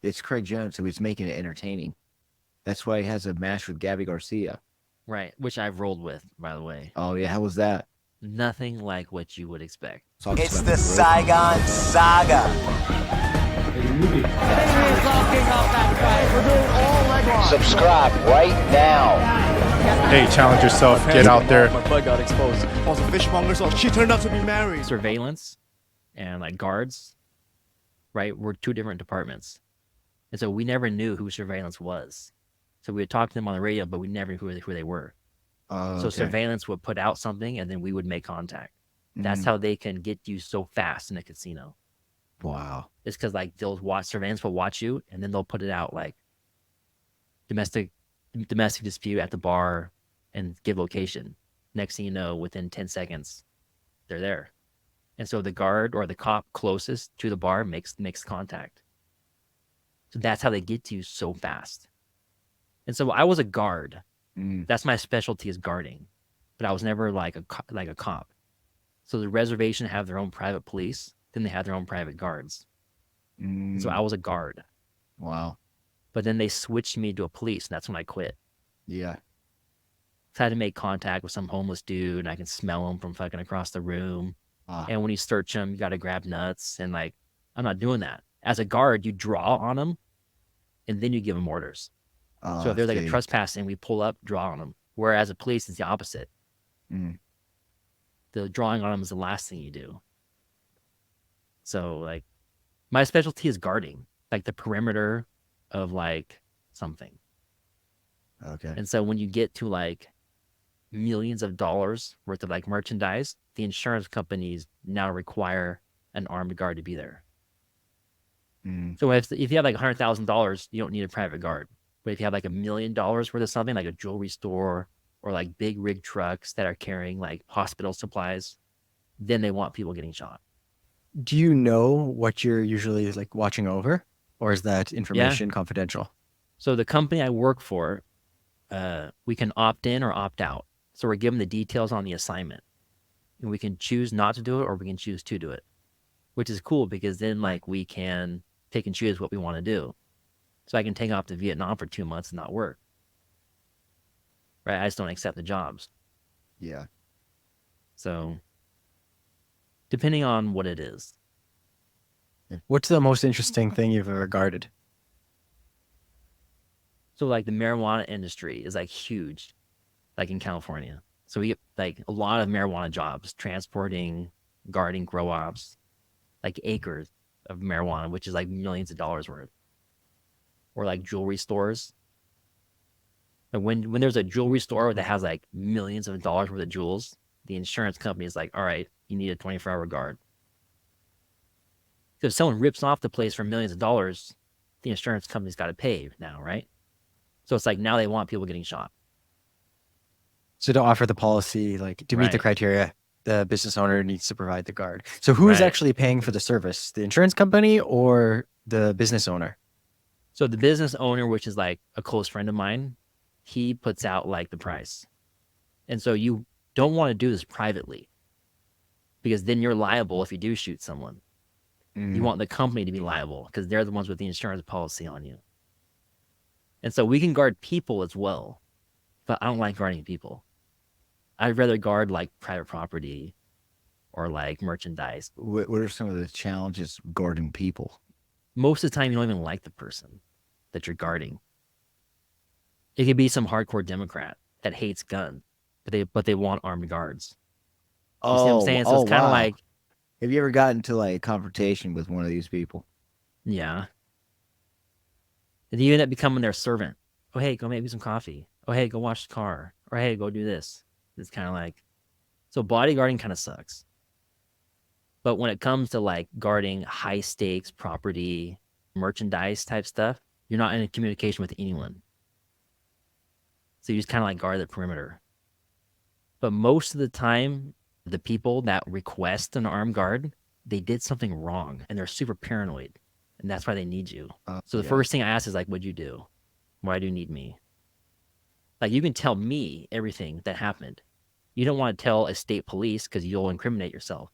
It's Craig Jones, so he's making it entertaining. That's why he has a match with Gabby Garcia. Right, which I've rolled with, by the way. Oh yeah, how was that? Nothing like what you would expect. Talks It's about the growth. Saigon Saga. Subscribe right now. Hey, challenge yourself. Get out there. My butt got exposed. Also, fishmonger, so she turned out to be married. Surveillance and like guards, right, were two different departments. And so we never knew who surveillance was. So we would talk to them on the radio, but we never knew who they were. So Okay. surveillance would put out something and then we would make contact. That's how they can get you so fast in a casino. Wow. It's because like surveillance will watch you and then they'll put it out like domestic dispute at the bar and give location. Next thing you know, within 10 seconds, they're there. And so the guard or the cop closest to the bar makes contact. So that's how they get to you so fast. And so I was a guard. That's my specialty, is guarding. But I was never like a cop. So the reservation have their own private police, then they have their own private guards. So I was a guard. Wow. But then they switched me to a police, and that's when I quit. Yeah. So I had to make contact with some homeless dude, and I can smell him from fucking across the room. Ah. And when you search him, you got to grab nuts. And like, I'm not doing that. As a guard, you draw on him, and then you give him orders. So if there's like a trespassing, we pull up, draw on them. Whereas a police is the opposite. The drawing on them is the last thing you do. So like, my specialty is guarding, like the perimeter of like something. Okay. And so when you get to like millions of dollars worth of like merchandise, the insurance companies now require an armed guard to be there. So if you have like $100,000, you don't need a private guard. But if you have like $1 million worth of something, like a jewelry store or like big rig trucks that are carrying like hospital supplies, then they want people getting shot. Do you know what you're usually like watching over, or is that information confidential? So the company I work for, we can opt in or opt out. So we're given the details on the assignment, and we can choose not to do it or we can choose to do it, which is cool because then like we can pick and choose what we want to do. So I can take off to Vietnam for 2 months and not work. Right? I just don't accept the jobs. Yeah. So depending on what it is. What's the most interesting thing you've ever guarded? So like the marijuana industry is like huge, like in California. So we get like a lot of marijuana jobs, transporting, guarding grow ops, like acres of marijuana, which is like millions of dollars worth. Or like jewelry stores. And when there's a jewelry store that has like millions of dollars worth of jewels, the insurance company is like, all right, you need a 24-hour guard. So if someone rips off the place for millions of dollars, the insurance company's got to pay now, right? So it's like now they want people getting shot. So to offer the policy, like to meet the Right. criteria, the business owner needs to provide the guard. So who is Right. actually paying for the service? The insurance company or the business owner? So the business owner, which is like a close friend of mine, he puts out like the price. And so you don't want to do this privately because then you're liable if you do shoot someone. You want the company to be liable because they're the ones with the insurance policy on you. And so we can guard people as well, but I don't like guarding people. I'd rather guard like private property or like merchandise. What are some of the challenges guarding people? Most of the time, you don't even like the person that you're guarding. It could be some hardcore Democrat that hates guns, but they want armed guards. You see what I'm saying? So it's kind of like, Have you ever gotten to like a confrontation with one of these people? yeah. And you end up becoming their servant. Oh, hey, go make me some coffee. Oh, hey, go wash the car. Or hey, go do this. It's kind of like, so bodyguarding kind of sucks. But when it comes to like guarding high stakes property, merchandise type stuff, you're not in communication with anyone. So you just kind of like guard the perimeter. But most of the time, the people that request an armed guard, they did something wrong and they're super paranoid. And that's why they need you. So the first thing I ask is like, what'd you do? Why do you need me? Like you can tell me everything that happened. You don't want to tell a state police because you'll incriminate yourself.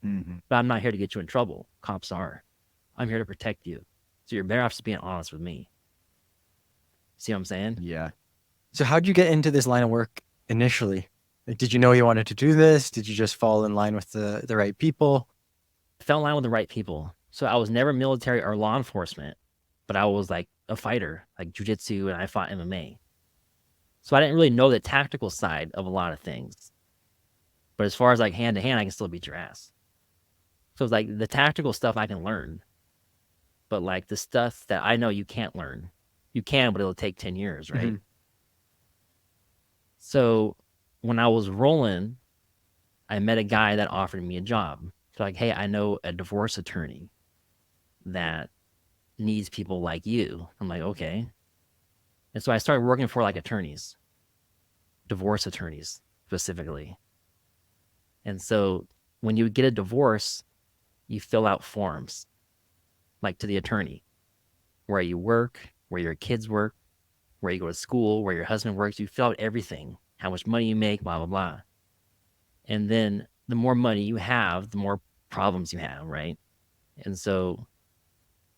But I'm not here to get you in trouble. Cops are. I'm here to protect you. So you're better off just being honest with me. See what I'm saying? Yeah. So how'd you get into this line of work initially? Like, did you know you wanted to do this? Did you just fall in line with the right people? I fell in line with the right people. So I was never military or law enforcement, but I was like a fighter, like Jiu Jitsu, and I fought MMA. So I didn't really know the tactical side of a lot of things. But as far as like hand to hand, I can still beat your ass. So it's like the tactical stuff I can learn. But like the stuff that I know you can't learn, you can, but it'll take 10 years, right? Mhm. So when I was rolling, I met a guy that offered me a job. So like, hey, I know a divorce attorney that needs people like you. I'm like, okay. And so I started working for like attorneys, divorce attorneys specifically. And so when you get a divorce, you fill out forms like to the attorney, where you work, where your kids work, where you go to school, where your husband works. You fill out everything, how much money you make, blah, blah, blah. And then the more money you have, the more problems you have, right? And so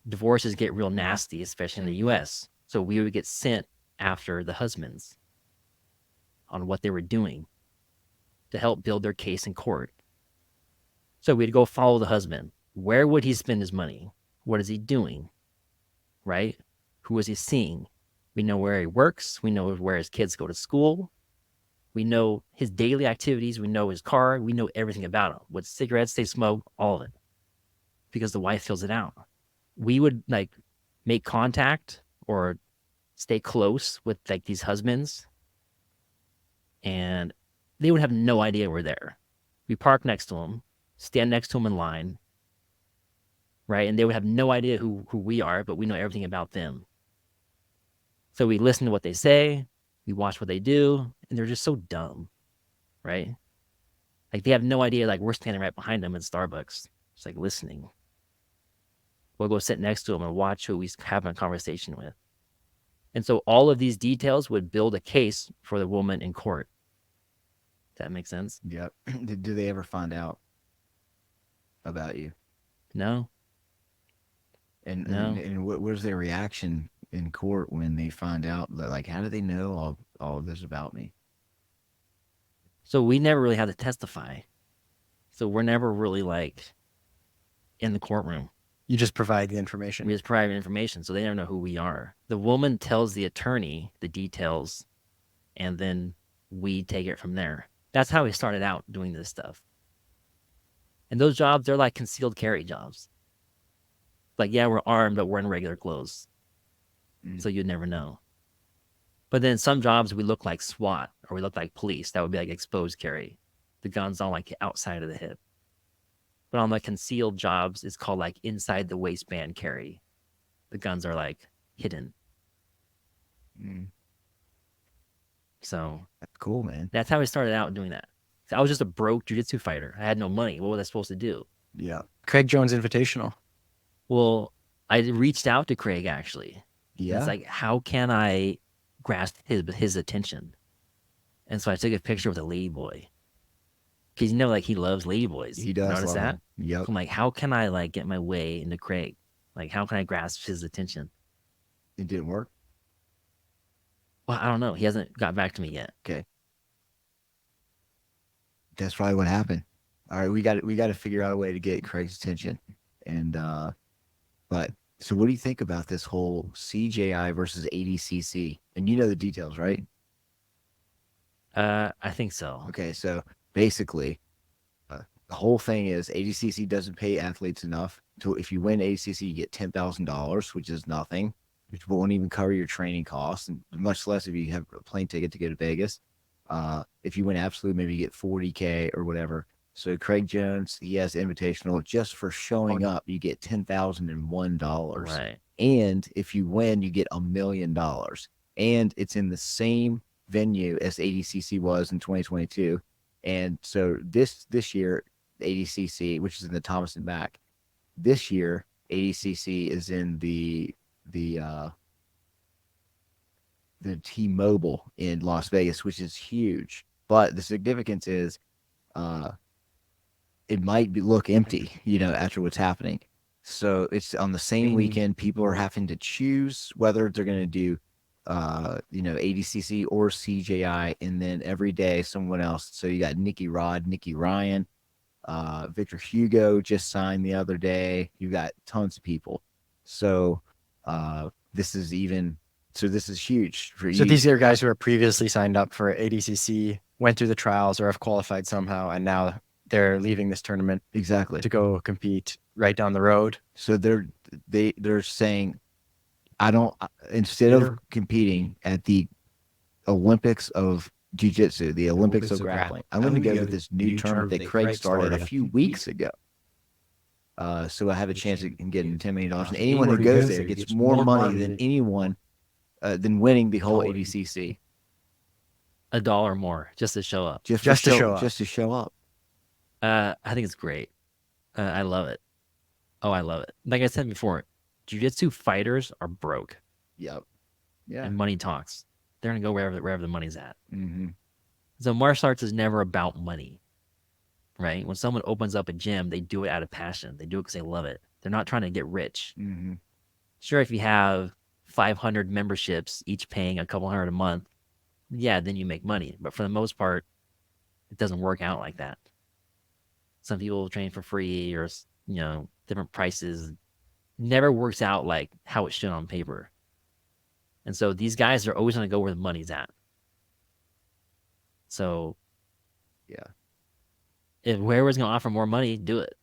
divorces get real nasty, especially in the US. So we would get sent after the husbands on what they were doing to help build their case in court. So we'd go follow the husband. Where would he spend his money? What is he doing? Right? Who is he seeing? We know where he works. We know where his kids go to school. We know his daily activities. We know his car. We know everything about him. What cigarettes they smoke, all of it. Because the wife fills it out. We would like make contact or stay close with like these husbands. And they would have no idea we're there. We park next to them, stand next to them in line. Right? And they would have no idea who we are, but we know everything about them. So we listen to what they say, we watch what they do, and they're just so dumb, right? Like they have no idea, like we're standing right behind them in Starbucks, just like listening. We'll go sit next to them and watch who he's having a conversation with. And so all of these details would build a case for the woman in court. Does that make sense? Yep. Do they ever find out about you? No. And No. and what was their reaction in court when they find out? Like, how do they know all of this about me? So we never really had to testify. So we're never really like in the courtroom. You just provide the information. We just private information, so they never know who we are. The woman tells the attorney the details, and then we take it from there. That's how we started out doing this stuff. And those jobs, they're like concealed carry jobs. Like, yeah, we're armed, but we're in regular clothes. So you'd never know. But then some jobs, we look like SWAT, or we look like police. That would be like exposed carry. The gun's on like the outside of the hip. But on the concealed jobs, it's called like inside the waistband carry. The guns are like hidden. So That's cool, man. that's how we started out doing that. So I was just a broke jiu-jitsu fighter. I had no money. What was I supposed to do? Yeah. Craig Jones Invitational. Well, I reached out to Craig actually. Yeah. It's like, how can I grasp his attention? And so I took a picture with a lady boy. Because like he loves lady boys. He does. Notice love that? them. Yep. So I'm like, how can I like get my way into Craig? Like, how can I grasp his attention? It didn't work. Well, I don't know. He hasn't got back to me yet. Okay. That's probably what happened. All right, we got to figure out a way to get Craig's attention. And but so what do you think about this whole CJI versus ADCC? And you know the details, right? I think so. Okay, so basically, the whole thing is ADCC doesn't pay athletes enough. So if you win ADCC, you get $10,000, which is nothing, which won't even cover your training costs, and much less if you have a plane ticket to go to Vegas. If you win absolute, maybe you get $40K or whatever. So Craig Jones, he has Invitational just for showing up. You get $10,001, Right. and if you win, you get $1 million, and it's in the same venue as ADCC was in 2022. And so this year, ADCC, which is in the Thomas and Mack, this year ADCC is in the T-Mobile in Las Vegas, which is huge. But the significance is it might look empty, after what's happening. So it's on the same weekend. People are having to choose whether they're going to do, ADCC or CJI, and then every day someone else. So you got Nikki Rod, Nikki Ryan, Victor Hugo just signed the other day. You got tons of people. So this is huge for So you. these are guys who are previously signed up for ADCC, went through the trials, or have qualified somehow, and now they're leaving this tournament Exactly. to go compete right down the road. So they're saying, instead of competing at the Olympics of Jiu Jitsu, the Olympics of grappling, I'm going to go to this new tournament that Craig started a few weeks ago. So I have a chance at getting $10 million. And anyone who goes there gets more money than anyone than winning the whole ADCC. $1 more just to show up. Just to show up. Just to show up. I think it's great. I love it. Oh, I love it. Like I said before, jiu-jitsu fighters are broke. Yep. Yeah. And money talks. They're gonna go wherever the money's at. Mm-hmm. So martial arts is never about money, right? When someone opens up a gym, they do it out of passion. They do it because they love it. They're not trying to get rich. Mm-hmm. Sure, if you have 500 memberships, each paying a couple hundred a month, yeah, then you make money. But for the most part, it doesn't work out like that. Some people train for free or, different prices. Never works out like how it should on paper. And so these guys are always going to go where the money's at. So, yeah, if whoever's going to offer more money, do it.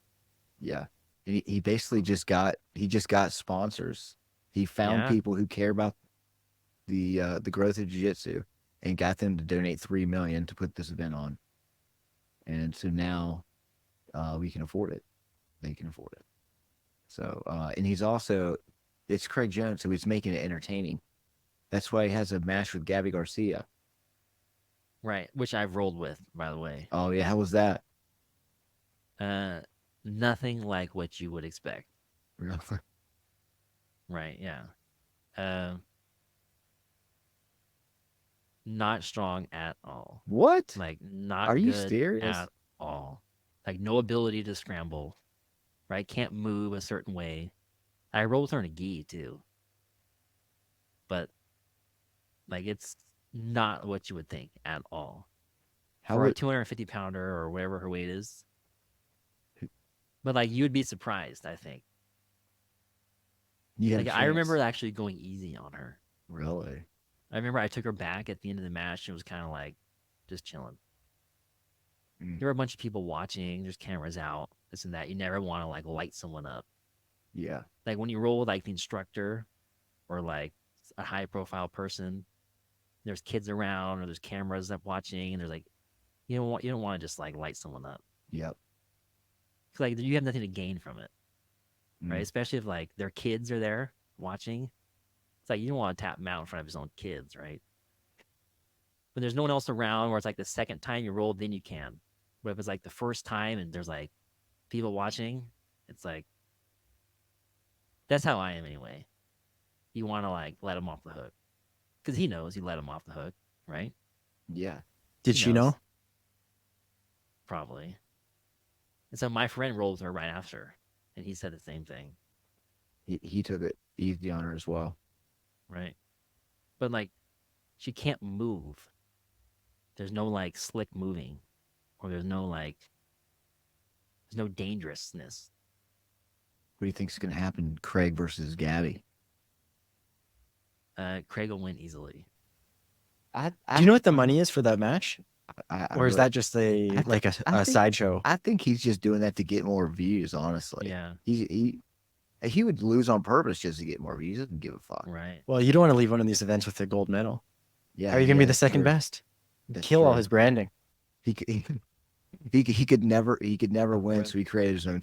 Yeah, he basically just got sponsors. He found people who care about the growth of jiu-jitsu and got them to donate $3 million to put this event on. And so now we can afford it. They can afford it. So and it's Craig Jones, so he's making it entertaining. That's why he has a match with Gabby Garcia. Right, which I've rolled with, by the way. Oh yeah, how was that? Nothing like what you would expect. Really? Right, yeah. Not strong at all. What? Like, not Are you good serious? at all. Like, no ability to scramble. Right? Can't move a certain way. I rolled with her in a gi, too. But, like, it's not what you would think at all. For a 250-pounder or whatever her weight is. But, like, you would be surprised, I think. Like, I remember actually going easy on her. Really? I remember I took her back at the end of the match. And it was kind of like just chilling. There were a bunch of people watching. There's cameras out, this and that. You never want to like light someone up. Yeah. Like when you roll with like the instructor or like a high profile person, there's kids around or there's cameras up watching, and there's like you don't want to just like light someone up. Yep. Cause like you have nothing to gain from it, right? Especially if like their kids are there watching. It's like you don't want to tap him out in front of his own kids, right? When there's no one else around, where it's like the second time you roll, then you can. But if it's like the first time and there's like people watching, it's like that's how I am anyway. You want to like let him off the hook because he knows you let him off the hook, right? Yeah. Did she know? Probably. And so my friend rolled with her right after, and he said the same thing. He took it easy on her as well. Right. But like she can't move. There's no like slick moving, or there's no dangerousness. What do you think is going to happen, Craig versus Gabby? Craig will win easily. Do you know what the money is for that match? Or is that just a sideshow? I think he's just doing that to get more views, honestly. Yeah. He would lose on purpose just to get more views. He doesn't give a fuck. Right. Well, you don't want to leave one of these events with a gold medal. Yeah. How are you going to be the that's second true. best? That's Kill all true. his branding. He could never win, so he created his own.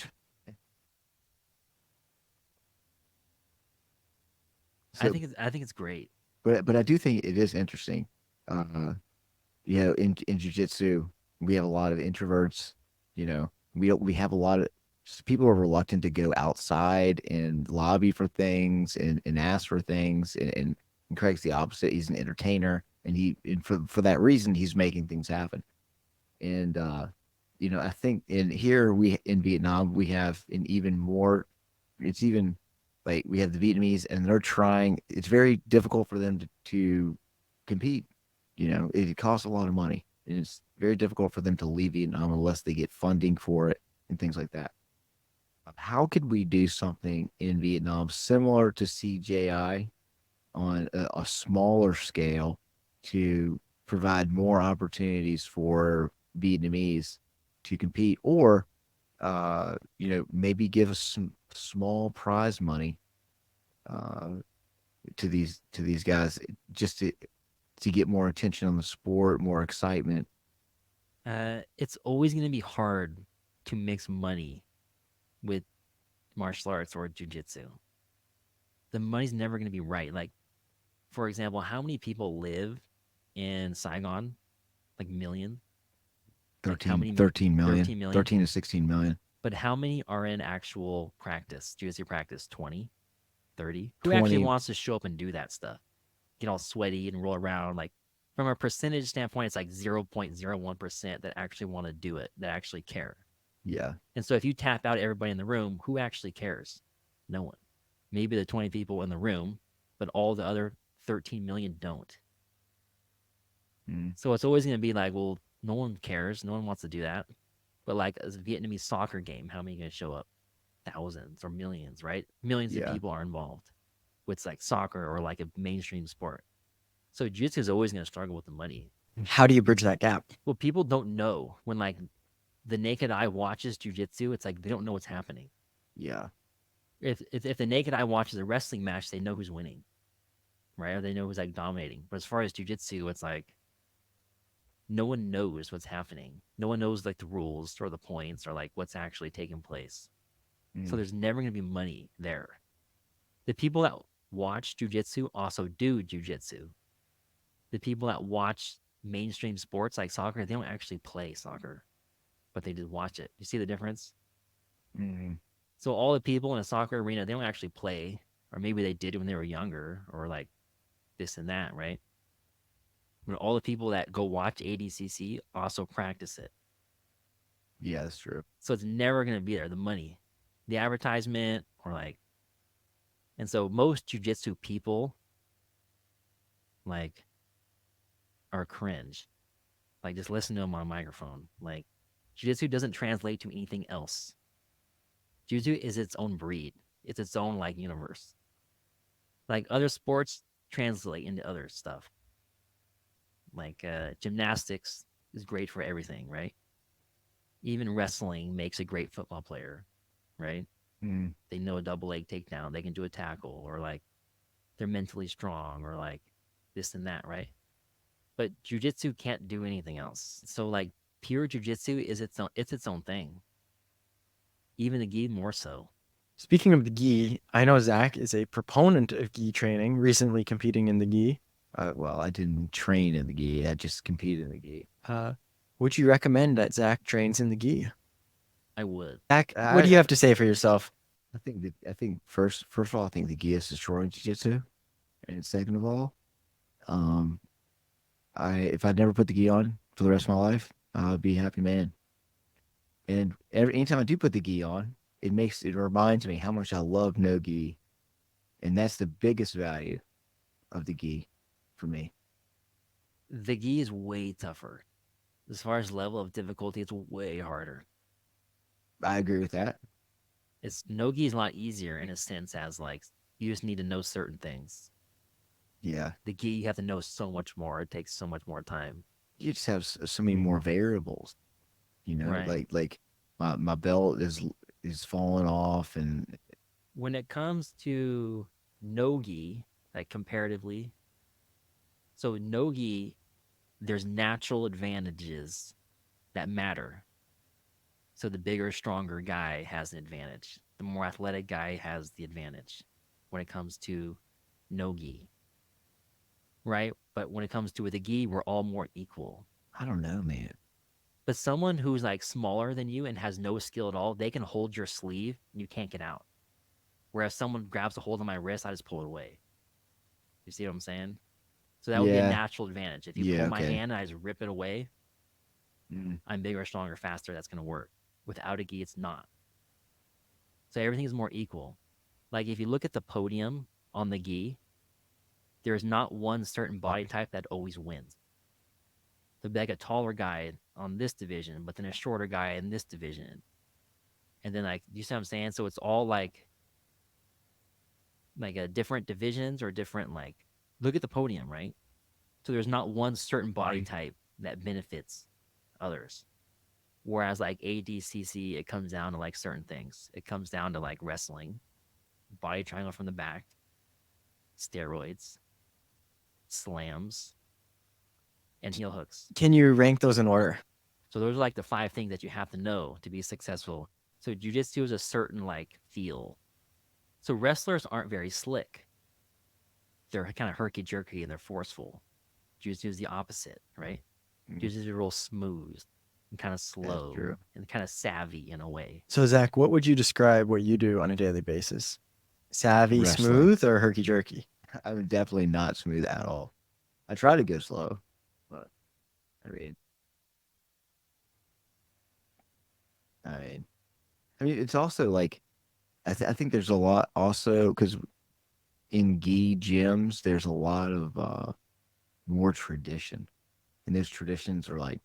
I think it's great. But I do think it is interesting. In jiu-jitsu, we have a lot of introverts. We have a lot of people are reluctant to go outside and lobby for things and ask for things. And Craig's the opposite. He's an entertainer, and for that reason, he's making things happen. And I think in Vietnam we have an even more it's even like we have the Vietnamese and they're trying. It's very difficult for them to compete. You know, it costs a lot of money. And it's very difficult for them to leave Vietnam unless they get funding for it and things like that. How could we do something in Vietnam similar to CJI on a smaller scale to provide more opportunities for Vietnamese to compete, or maybe give us some small prize money uh, to these guys just to get more attention on the sport, more excitement. It's always going to be hard to mix money with martial arts or jujitsu. The money's never going to be right. Like, for example, how many people live in Saigon? Like million? Like how 13, many? 13 million, 13 million? 13 to 16 million. But how many are in actual practice, jiu-jitsu practice? 20, 30? Who actually 20. wants to show up and do that stuff? Get all sweaty and roll around. Like, from a percentage standpoint, it's like 0.01% that actually want to do it, that actually care. Yeah. And so if you tap out everybody in the room, who actually cares? No one. Maybe the 20 people in the room, but all the other 13 million don't. Mm. So it's always going to be like, well, no one cares. No one wants to do that. But like a Vietnamese soccer game, how many are going to show up? Thousands or millions, right? Millions of Yeah. people are involved with like soccer or like a mainstream sport. So jiu-jitsu is always going to struggle with the money. How do you bridge that gap? Well, people don't know when like the naked eye watches jiu-jitsu, it's like they don't know what's happening. Yeah. If the naked eye watches a wrestling match, they know who's winning, right? Or they know who's like dominating. But as far as jiu-jitsu, it's like no one knows what's happening. No one knows like the rules or the points or like what's actually taking place. So Mm. there's never going to be money there. The people that watch jiu-jitsu also do jiu-jitsu. The people that watch mainstream sports like soccer, they don't actually play soccer, but they just watch it. You see the difference? Mm. So all the people in a soccer arena, they don't actually play, or maybe they did when they were younger, or like this and that, right? But all the people that go watch ADCC also practice it. Yeah, that's true. So it's never going to be there. The money, the advertisement, or like, and so most jujitsu people like are cringe. Like just listen to them on a microphone. Like jiu-jitsu doesn't translate to anything else. Jiu-jitsu is its own breed. It's its own like universe. Like other sports translate into other stuff. Like gymnastics is great for everything, right? Even wrestling makes a great football player, right? Mm. They know a double leg takedown. They can do a tackle, or like they're mentally strong, or like this and that, right? But jujitsu can't do anything else. So like pure jujitsu is its own thing. Even the gi more so. Speaking of the gi, I know Zach is a proponent of gi training, recently competing in the gi. Well, I didn't train in the gi. I just competed in the gi. Would you recommend that Zach trains in the gi? I would. Zach, what do you have to say for yourself? I think first of all, I think the gi is destroying jiu-jitsu. And second of all, if I'd never put the gi on for the rest of my life, I'd be a happy man. And anytime I do put the gi on, it reminds me how much I love no gi. And that's the biggest value of the gi for me. The gi is way tougher. As far as level of difficulty, it's way harder. I agree with that. It's no gi is a lot easier in a sense as like you just need to know certain things. Yeah. The gi you have to know so much more. It takes so much more time. You just have so many more variables, you know, Right. like my belt is falling off, and When it comes to no gi, like comparatively, so no gi, there's natural advantages that matter. So the bigger, stronger guy has an advantage. The more athletic guy has the advantage when it comes to no gi, right? But when it comes to with a gi, we're all more equal. I don't know, man. But someone who's like smaller than you and has no skill at all, they can hold your sleeve and you can't get out. Whereas someone grabs a hold of my wrist, I just pull it away. You see what I'm saying? So that would be a Yeah. natural advantage. If you Yeah, pull my okay. hand and I just rip it away, Mm. I'm bigger, stronger, faster. That's going to work. Without a gi, it's not. So everything is more equal. Like if you look at the podium on the gi, there's not one certain body type that always wins. There'll be like a taller guy on this division, but then a shorter guy in this division. And then like, you see what I'm saying? So it's all like different divisions or different like, look at the podium, right? So there's not one certain body type that benefits others. Whereas like ADCC, it comes down to like certain things. It comes down to like wrestling, body triangle from the back, steroids, slams, and heel hooks. Can you rank those in order? So those are like the 5 things that you have to know to be successful. So jiu-jitsu is a certain like feel. So wrestlers aren't very slick. They're kind of herky-jerky and they're forceful. Jiu-jitsu is the opposite, right? Jiu-jitsu is real smooth and kind of slow true. and kind of savvy in a way. So Zach, what would you describe what you do on a daily basis? Savvy, Wrestling. smooth, or herky jerky? I'm definitely not smooth at all. I try to go slow, but I mean, it's also like I think there's a lot also because in gi gyms there's a lot of more tradition, and those traditions are like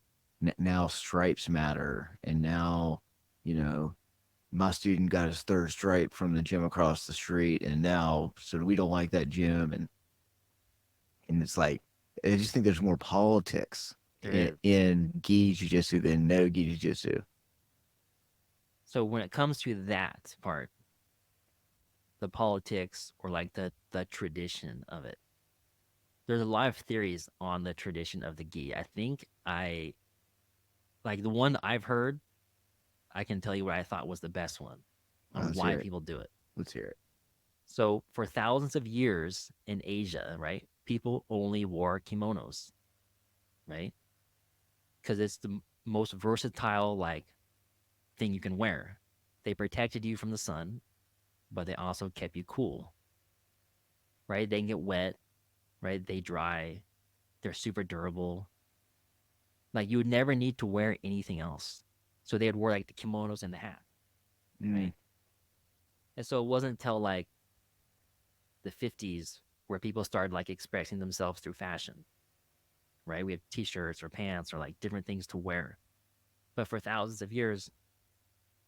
now stripes matter, and now my student got his 3rd stripe from the gym across the street, and now so we don't like that gym, and it's like I just think there's more politics in gi jiu-jitsu than no gi jiu-jitsu. So when it comes to that part, the politics or like the tradition of it, there's a lot of theories on the tradition of the gi. I think like the one I've heard, I can tell you what I thought was the best one on Let's why hear it. people do it. Let's hear it. So for thousands of years in Asia, right, people only wore kimonos, right? Because it's the most versatile like thing you can wear. They protected you from the sun, but they also kept you cool, right? They can get wet, right? They dry. They're super durable. Like you would never need to wear anything else. So they would wear like the kimonos and the hat, right? And so it wasn't until like the 50s where people started like expressing themselves through fashion, right? We have t-shirts or pants or like different things to wear. But for thousands of years,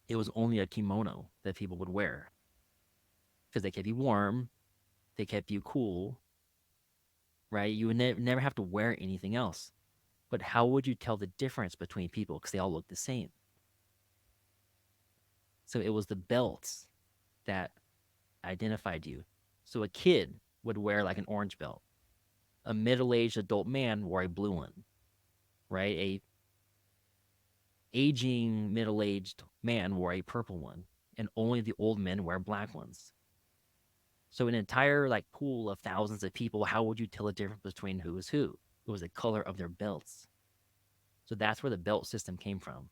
it was only a kimono that people would wear because they kept you warm, they kept you cool, right? You would never have to wear anything else. But how would you tell the difference between people? Because they all look the same. So it was the belts that identified you. So a kid would wear like an orange belt. A middle-aged adult man wore a blue one, right? A aging middle-aged man wore a purple one, and only the old men wear black ones. So an entire like pool of thousands of people, how would you tell the difference between who is who? It was the color of their belts. So that's where the belt system came from.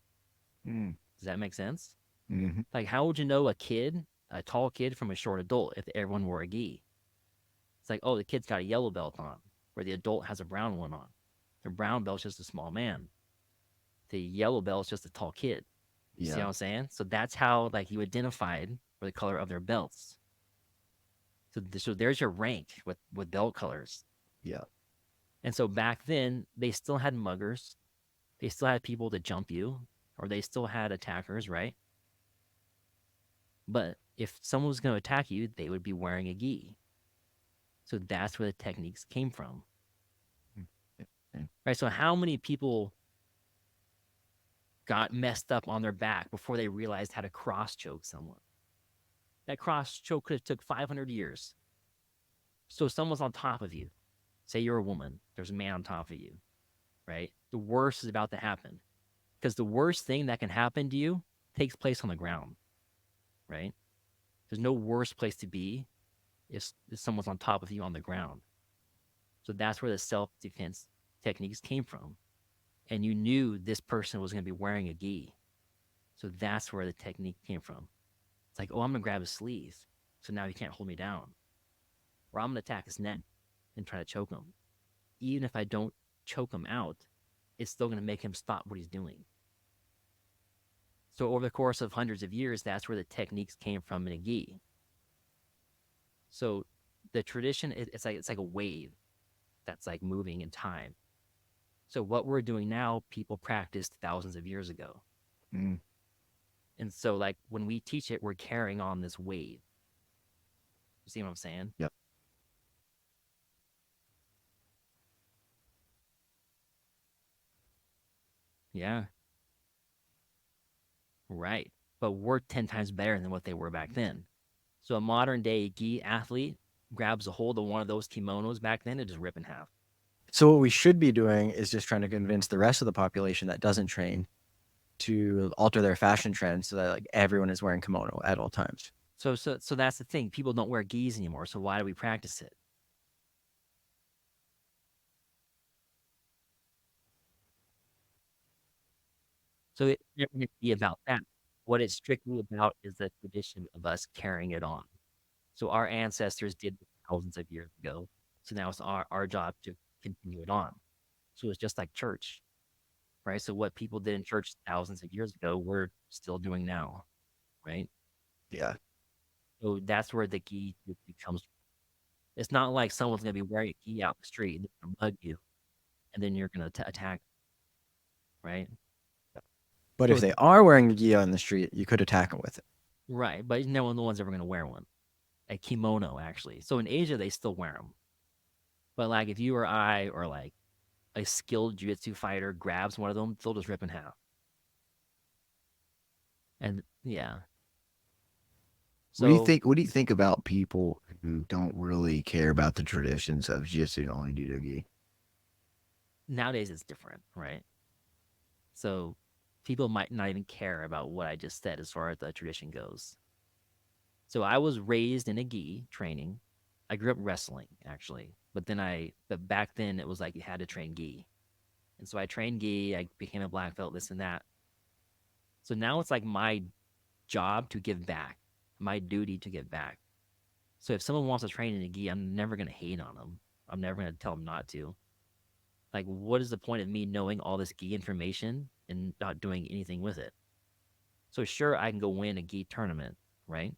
Does that make sense? Mm-hmm. Like, how would you know a tall kid from a short adult if everyone wore a gi? It's like, oh, the kid's got a yellow belt on, where the adult has a brown one on. The brown belt's just a small man. The yellow belt's just a tall kid. You see what I'm saying? So that's how like you identified for the color of their belts. So there's your rank with belt colors. Yeah. And so back then, they still had muggers. They still had people to jump you, or they still had attackers, right? But if someone was going to attack you, they would be wearing a gi. So that's where the techniques came from. Right? So how many people got messed up on their back before they realized how to cross choke someone? That cross choke could have took 500 years. So someone's on top of you. Say you're a woman. There's a man on top of you, right? The worst is about to happen. Because the worst thing that can happen to you takes place on the ground, right? There's no worse place to be if someone's on top of you on the ground. So that's where the self-defense techniques came from. And you knew this person was going to be wearing a gi. So that's where the technique came from. It's like, oh, I'm going to grab his sleeve. So now he can't hold me down. Or I'm going to attack his neck and try to choke him. Even if I don't choke him out, it's still going to make him stop what he's doing. So over the course of hundreds of years, that's where the techniques came from in a gi. So the tradition, it's like a wave that's like moving in time. So what we're doing now, people practiced thousands of years ago. Mm. And so like when we teach it, we're carrying on this wave. You see what I'm saying? Yep. Yeah. Right. But we're 10 times better than what they were back then. So a modern day gi athlete grabs a hold of one of those kimonos back then and just rip in half. So what we should be doing is just trying to convince the rest of the population that doesn't train to alter their fashion trends so that like everyone is wearing kimono at all times. So that's the thing. People don't wear gis anymore. So why do we practice it? So it's never going to be about that. What it's strictly about is the tradition of us carrying it on. So our ancestors did this thousands of years ago. So now it's our job to continue it on. So it's just like church, right? So what people did in church thousands of years ago, we're still doing now, right? Yeah. So that's where the gi comes from. It's not like someone's going to be wearing a gi out in the street and they're going to bug you, and then you're going to attack, right? But So if they are wearing a gi on the street, you could attack them with it. right, but no one's ever going to wear one. A kimono, actually. So in Asia, they still wear them. But like if you or I or like a skilled jiu-jitsu fighter grabs one of them, they'll just rip in half. And yeah. So What do you think about people who don't really care about the traditions of jiu-jitsu and only do their gi? nowadays it's different, right? So people might not even care about what I just said as far as the tradition goes. So I was raised in a gi training. I grew up wrestling actually, but back then it was like you had to train gi. And so I trained gi, I became a black belt, this and that. So now it's like my job to give back, my duty to give back. So if someone wants to train in a gi, I'm never going to hate on them. I'm never going to tell them not to. Like, what is the point of me knowing all this gi information and not doing anything with it? So sure, I can go win a gi tournament, right?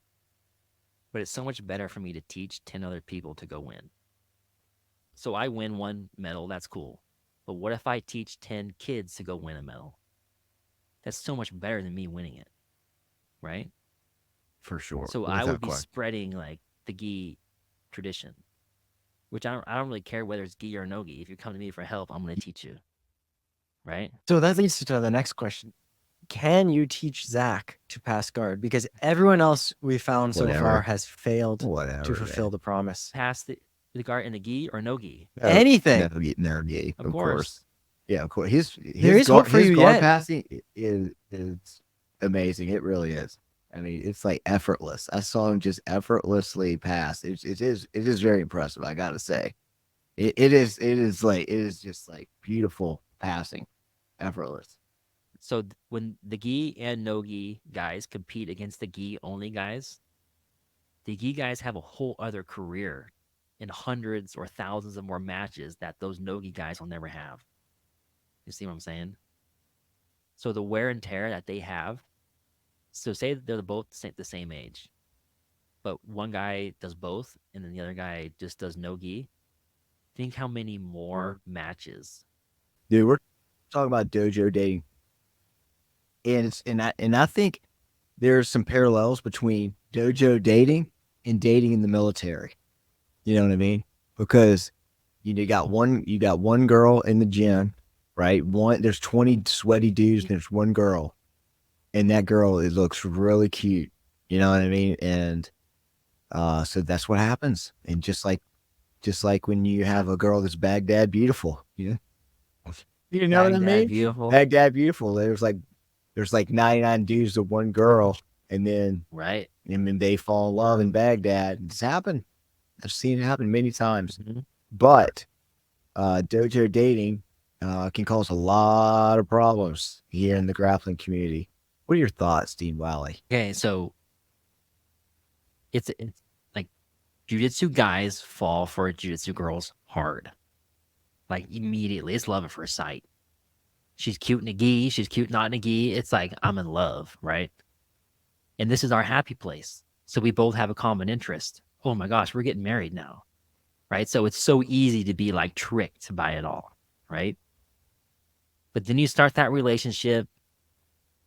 But it's so much better for me to teach 10 other people to go win. So I win one medal, that's cool. But what if I teach 10 kids to go win a medal? That's so much better than me winning it, right? For sure. So I without would be question. spreading like the gi tradition, which I don't really care whether it's gi or no gi. If you come to me for help, I'm going to teach you, right? So that leads to the next question. Can you teach Zach to pass guard? Because everyone else we found so Whatever. far has failed Whatever. to fulfill the promise. Pass the guard in the gi or no gi? Anything. No gi, Of course. Yeah, of course. His is hope for his you guard yet. passing is amazing. It really is. I mean, it's like effortless. I saw him just effortlessly pass. It is very impressive. I gotta say, it is just like beautiful passing, effortless. So when the gi and no gi guys compete against the gi only guys, the gi guys have a whole other career in hundreds or thousands of more matches that those no gi guys will never have. You see what I'm saying? So the wear and tear that they have. So say that they're both the same age, but one guy does both and then the other guy just does no gi. Think how many more matches. Dude, we're talking about dojo dating, and I think there's some parallels between dojo dating and dating in the military. You know what I mean? Because you got one girl in the gym, right? There's 20 sweaty dudes and there's one girl, and that girl, it looks really cute. You know what I mean? And so that's what happens. And just like when you have a girl that's Baghdad beautiful, you know what I mean? Beautiful. Baghdad beautiful. There's like 99 dudes to one girl, and then Right. they fall in love in Baghdad. It's happened. I've seen it happen many times. Mm-hmm. But dojo dating can cause a lot of problems here in the grappling community. What are your thoughts, Dien Wally? Okay, so it's like jiu-jitsu guys fall for jiu-jitsu girls hard. Like immediately. It's love at first sight. She's cute in a gi, she's cute not in a gi. It's like I'm in love, right? And this is our happy place. So we both have a common interest. oh my gosh, we're getting married now, right? So it's so easy to be like tricked by it all, right? But then you start that relationship,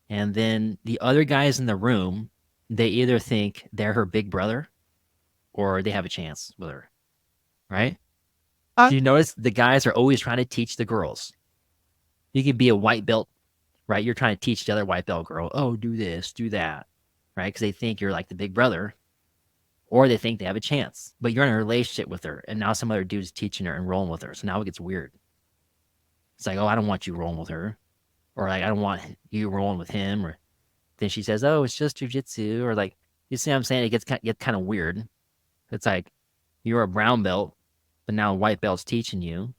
and then the other guys in the room, they either think they're her big brother or they have a chance with her, right? I- Do you notice the guys are always trying to teach the girls? You could be a white belt, right? You're trying to teach the other white belt girl, oh, do this, do that, right? Because they think you're like the big brother, or they think they have a chance, but you're in a relationship with her, and now some other dude's teaching her and rolling with her. So now it gets weird. It's like, oh, I don't want you rolling with her, or like, I don't want you rolling with him. Or then she says, oh, it's just jujitsu, or like, you see what I'm saying? It gets kind of weird. It's like, you're a brown belt, but now a white belt's teaching you.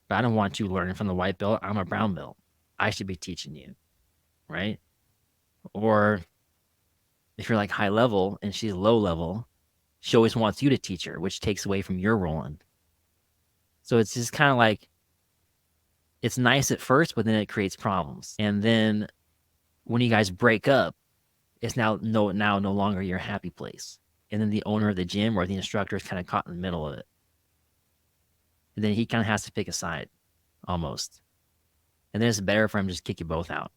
But I don't want you learning from the white belt. I'm a brown belt. I should be teaching you, right? Or if you're like high level and she's low level, she always wants you to teach her, which takes away from your rolling. So it's just kind of like, it's nice at first, but then it creates problems. And then when you guys break up, it's now no longer your happy place. And then the owner of the gym or the instructor is kind of caught in the middle of it. And then he kind of has to pick a side, almost. And then it's better for him to just kick you both out.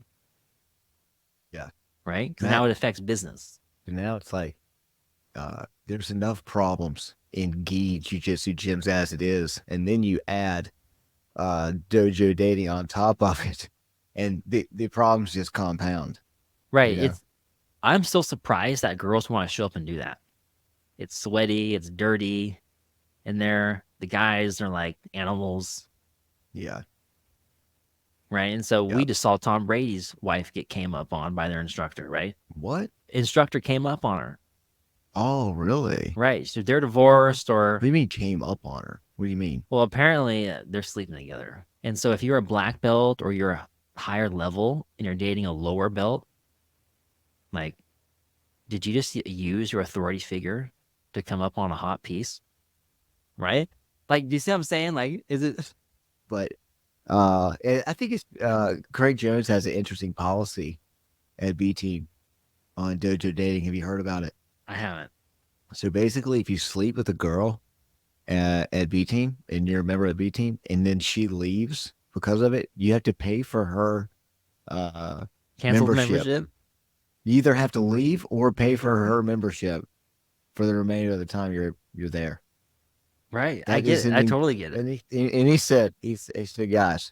Yeah. Right? Because now it affects business. And now it's like, there's enough problems in gi jiu-jitsu gyms as it is. And then you add dojo dating on top of it. And the problems just compound. Right. You know? I'm still surprised that girls want to show up and do that. It's sweaty, it's dirty, and the guys are like animals. Yeah. Right. And so we Yep. just saw Tom Brady's wife get came up on by their instructor, right? What? Instructor came up on her. Oh, really? Right. So they're divorced, or What do you mean came up on her? What do you mean? well, apparently they're sleeping together. And so if you're a black belt or you're a higher level and you're dating a lower belt, like, did you just use your authority figure to come up on a hot piece? Right? Like, do you see what I'm saying? Like, is it? But I think it's Craig Jones has an interesting policy at B Team on Dojo Dating. Have you heard about it? I haven't. So basically, if you sleep with a girl at B Team and you're a member of B Team, and then she leaves because of it, you have to pay for her Cancel the membership. membership? You either have to leave or pay for her membership for the remainder of the time you're there. Right. I That get is it. I totally get it. And he said, he said, guys,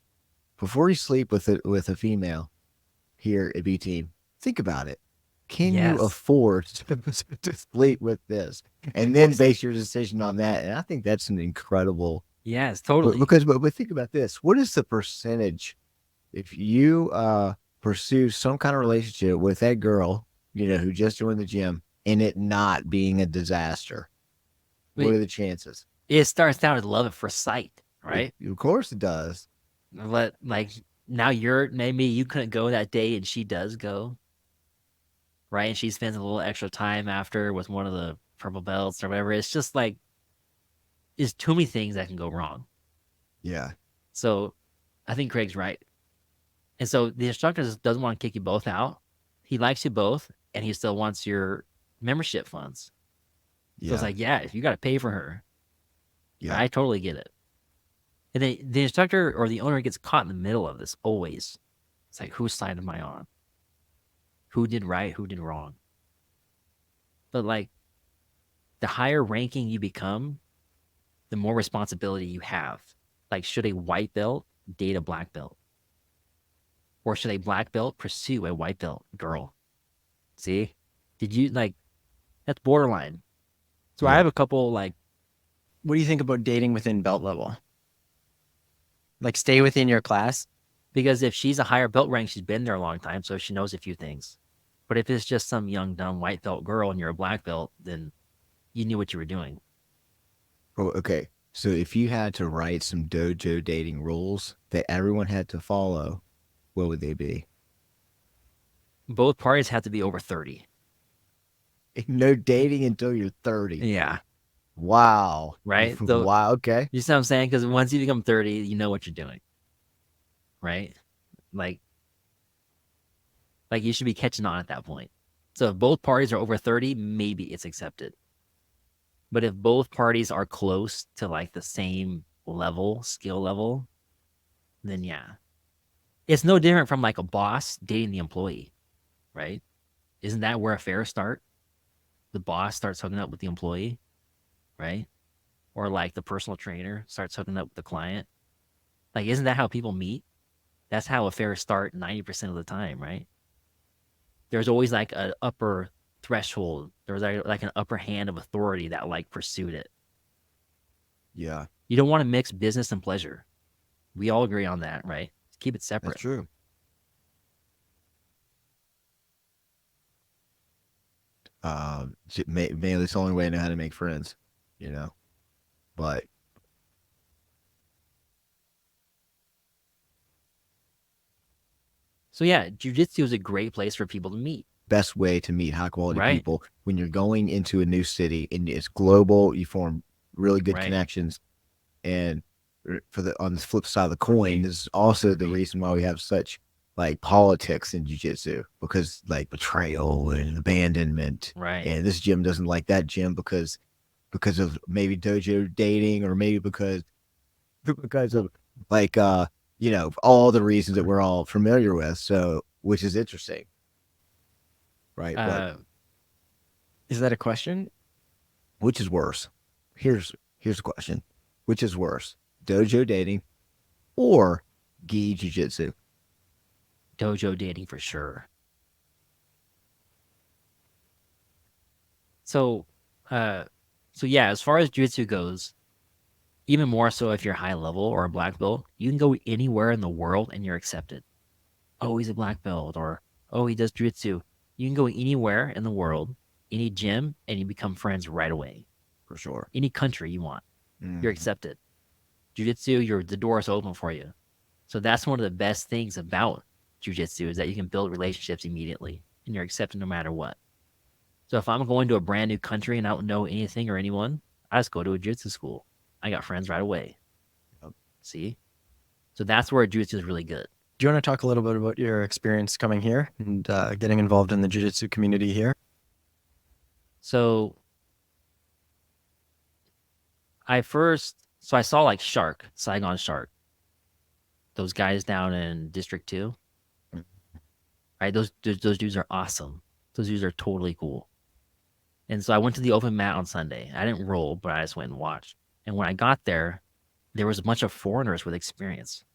before you sleep with a female here at B Team, think about it. Can Yes. you afford to sleep with this? And then base your decision on that. And I think that's an incredible. Yes, totally. But think about this. What is the percentage if you pursue some kind of relationship with that girl, who just joined the gym, and it not being a disaster? What Wait. are the chances? It starts out as love at first sight, right? Of course it does. But like now maybe you couldn't go that day and she does go, right? And she spends a little extra time after with one of the purple belts or whatever. It's just like, there's too many things that can go wrong. Yeah. So I think Craig's right. And so the instructor doesn't want to kick you both out. He likes you both, and he still wants your membership funds. So Yeah. it's like, yeah, if you got to pay for her, Yeah. I totally get it. And then the instructor or the owner gets caught in the middle of this always. It's like, whose side am I on? Who did right? Who did wrong? But like, the higher ranking you become, the more responsibility you have. Like, should a white belt date a black belt? Or should a black belt pursue a white belt girl? See? Did you, like, that's borderline. So I Yeah. have a couple, like, What do you think about dating within belt level? Like stay within your class? because if she's a higher belt rank, she's been there a long time, so she knows a few things. But if it's just some young, dumb white belt girl and you're a black belt, then you knew what you were doing. Oh, okay. So if you had to write some dojo dating rules that everyone had to follow, what would they be? Both parties have to be over 30. No dating until you're 30. Yeah. Wow. Right? So- Wow. Okay. You see what I'm saying? Because once you become 30, you know what you're doing. Right? Like you should be catching on at that point. So if both parties are over 30, maybe it's accepted. But if both parties are close to like the same level, skill level, then yeah. It's no different from like a boss dating the employee, right? Isn't that where affairs start? The boss starts hooking up with the employee, right? Or like the personal trainer starts hooking up with the client. Like, isn't that how people meet? That's how affairs start 90% of the time, right? There's always like an upper threshold. There's like an upper hand of authority that like pursued it. Yeah, You don't want to mix business and pleasure. We all agree on that, right? Keep it separate. that's true. Maybe that's the only way I know how to make friends, you know. But So yeah, jiu-jitsu is a great place for people to meet. best way to meet high quality Right. people when you're going into a new city and it's global, you form really good Right. connections. And on the flip side of the coin, this is also the reason why we have such like politics in jiu-jitsu, because like betrayal and abandonment. Right. And this gym doesn't like that gym because of maybe dojo dating, or maybe because of like all the reasons that we're all familiar with. So, which is interesting, right? But Is that a question? which is worse? Here's the question: which is worse, dojo dating or gi jiu-jitsu? Dojo dating for sure. So yeah, as far as jiu-jitsu goes, even more so if you're high level or a black belt, you can go anywhere in the world and you're accepted. Oh, he's a black belt, or oh, he does jiu-jitsu. You can go anywhere in the world, any gym, and you become friends right away. For sure. Any country you want, Mhm. you're accepted. Jiu-jitsu, the door is open for you. So that's one of the best things about jiu-jitsu, is that you can build relationships immediately and you're accepted no matter what. So if I'm going to a brand new country and I don't know anything or anyone, I just go to a jiu-jitsu school. I got friends right away. Yep. See? So that's where jiu-jitsu is really good. Do you want to talk a little bit about your experience coming here and getting involved in the jiu-jitsu community here? So I saw like Saigon Shark. Those guys down in District 2. Right? Those dudes are awesome. Those dudes are totally cool. And so I went to the open mat on Sunday. I didn't roll, but I just went and watched. And when I got there, there was a bunch of foreigners with experience.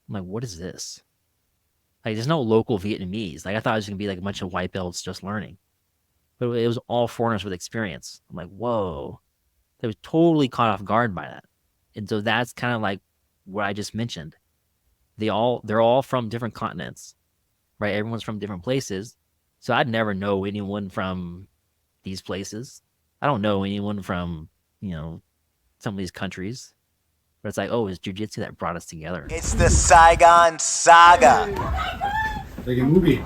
I'm like, what is this? Like, there's no local Vietnamese. Like, I thought it was going to be like a bunch of white belts just learning. But it was all foreigners with experience. I'm like, whoa. They was totally caught off guard by that. And so that's kind of like what I just mentioned. They're all from different continents, right? Everyone's from different places. So I'd never know anyone from these places. I don't know anyone from, some of these countries. But it's like, oh, it's jiu-jitsu that brought us together. It's the Saigon Saga. Like a movie.